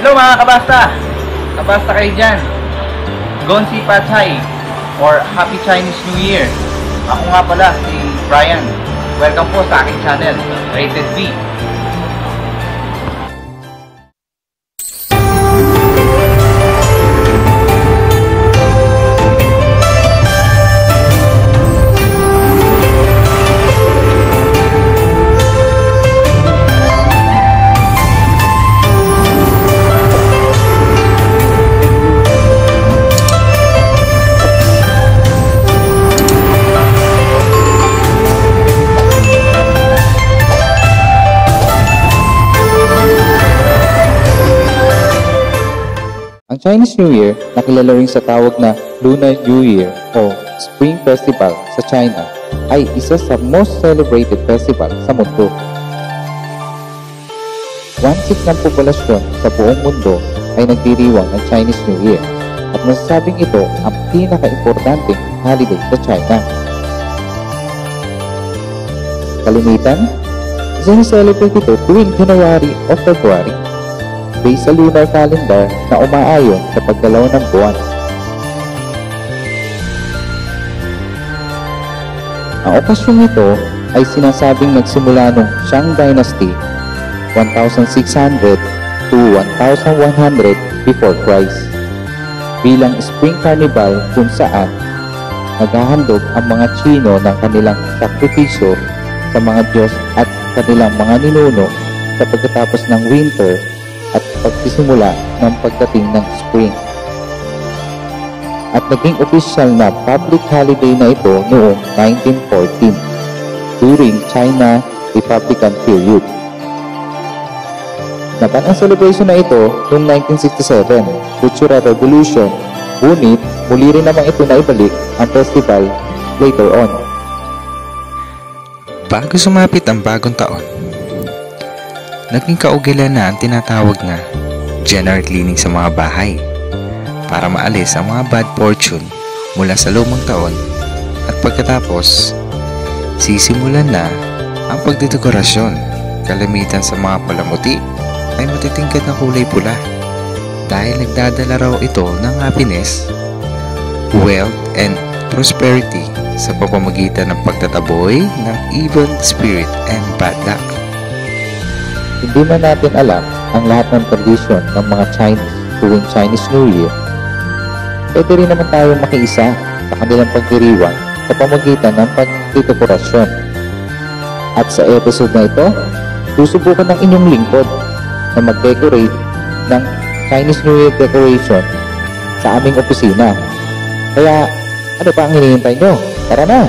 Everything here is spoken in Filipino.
Hello mga kabasta! Kabasta kayo dyan. Gonsi Pachay or Happy Chinese New Year. Ako nga pala si Brian. Welcome po sa aking channel, Rated V. Ang Chinese New Year, nakilala rin sa tawag na Lunar New Year o Spring Festival sa China, ay isa sa most celebrated festival sa mundo. 1/6 ng populasyon sa buong mundo ay nagdiriwang ng Chinese New Year at masasabing ito ang pinaka-importanteng holiday sa China. Kalimitan, sineselebrate ito tuwing January o February, based sa lunar calendar na umaayon sa paggalaw ng buwan. Ang okasyong ito ay sinasabing nagsimula noong Shang Dynasty 1600 to 1100 before Christ bilang Spring Carnival kung saan naghahandog ang mga Chino ng kanilang sakripisyo sa mga Diyos at kanilang mga ninuno sa pagkatapos ng winter at pagsisimula ng pagdating ng spring. At naging opisyal na public holiday na ito noong 1914 during China Republican period. Napan ang celebration na ito noong 1967, Cultural Revolution, ngunit muli rin naman ito na ibalik ang festival later on. Bago sumapit ang bagong taon, naging kaugilan na ang tinatawag na general cleaning sa mga bahay para maalis ang mga bad fortune mula sa lumang taon at pagkatapos, sisimulan na ang pagdedekorasyon. Kalimitan sa mga palamuti ay matitingkad na kulay pula dahil nagdadala raw ito ng happiness, wealth, and prosperity sa pamamagitan ng pagtataboy ng evil spirit and bad luck. Hindi man natin alam ang lahat ng tradisyon ng mga Chinese tuwing Chinese New Year, pwede rin naman tayo makiisa sa kanilang pagdiriwang sa pamamagitan ng pagdedekorasyon. At sa episode na ito, susubukan ng inyong lingkod na mag-decorate ng Chinese New Year decoration sa aming opisina. Kaya ano pa ang hinihintay nyo? Tara na!